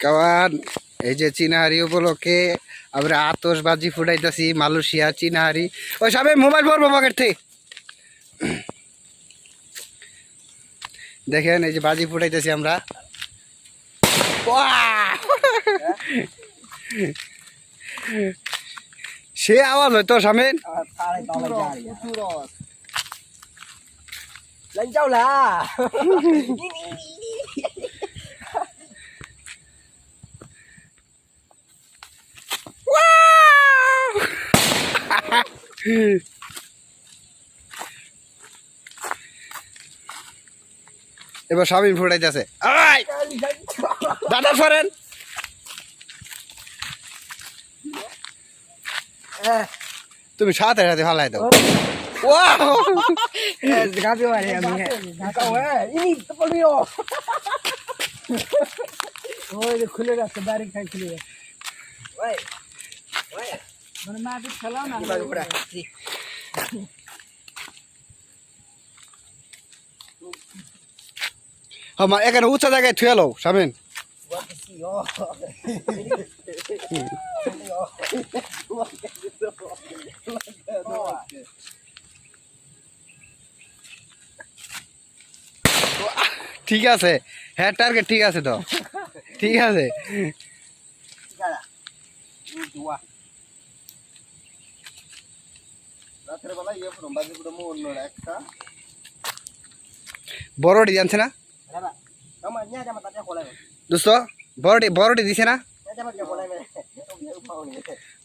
কারণ এই যে চিনাহারি উপলক্ষে আমরা আতশবাজি ফুটাইতেছি মালয়েশিয়া চিনাহারি। ওই সবাই মোবাইল পড়বো পকেট থেকে। দেখেন এই যে বাজি ফুটাইতেছি আমরা। সে আওয়াজ হয়তো সামনে lên châu là এবার স্বামী ফুটাইতেছে। দাদা ফরেন তুমি সাথে সাথে ফালাই দাও। gabi wa ni ami kau ini tepal bio oh ये खुले रास्ते डायरेक्ट खाई खुले ओए ओए मैंने मैं भी चला ना बड़ा जी हम এখানে উঁচা জায়গায় থুয়ে লও সামিন। ঠিক আছে, হ্যাঁ টার্গেট ঠিক আছে তো, ঠিক আছে। বড়টি জানছে না দোস্ত, বড়টি দিছে না।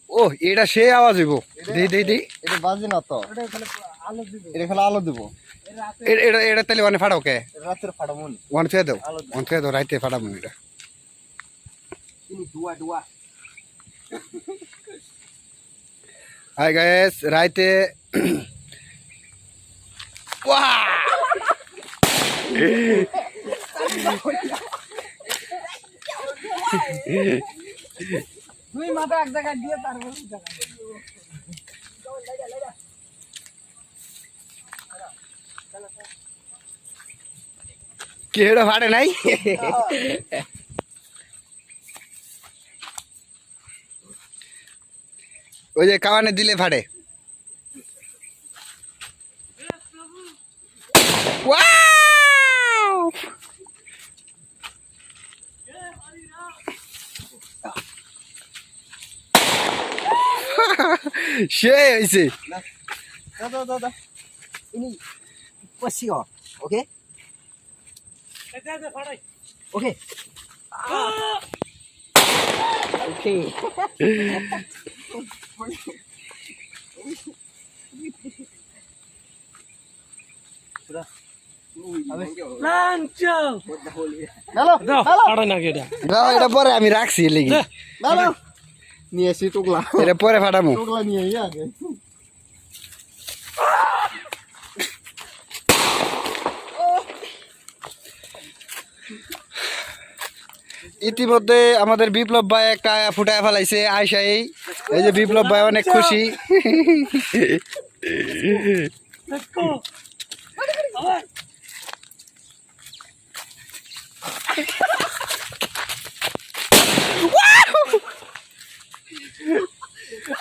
ও এটা সে আওয়াজ হইব। দেই দেই দেই এটা বাজে না তো, এটা খালি আলো দিব। এটা এটা তাহলে ওয়ানে ফাটাও কে রাতের ফাটামুন ওয়ান ফেয়ে দাও, ওয়ান ফেয়ে দাও, রাইতে ফাটাবো এটা। ini dua হাই গাইস, রাইতে দুই মাথা এক জায়গায় দিয়ে তারপর কেড়ে ফাটে নাই। ওই যে কাওয়ানে দিলে ফাটে। সে হয়েছে। দাদা ini posio oke oke oke sudah lancang halo আড়াই না এটা দাও, এটা পরে আমি রাখছি লেগে। নিয়ে এসি টুকলা, এটা পরে ফাটামু। টুকলা নিয়ে আগে ইতিমধ্যে আমাদের বিপ্লব ভাই একটা ফুটায় ফেলাইছে আয়সাই। এই যে বিপ্লব ভাই অনেক খুশি।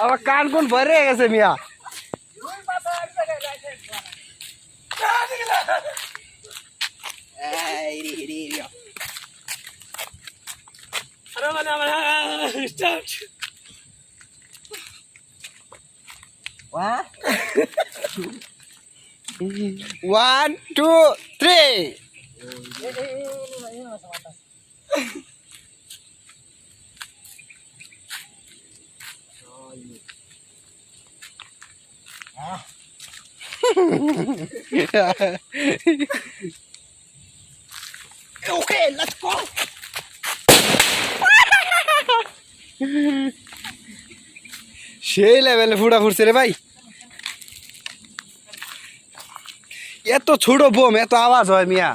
আমার কান কোন ভরে গেছে মিয়া। wah 1 2 3 ini masuk atas oh ini okay, let's go. সেই লেভেলে ফুটা ফুটছে রে ভাই। এত ছোট বোম এত আওয়াজ হয় মিয়া।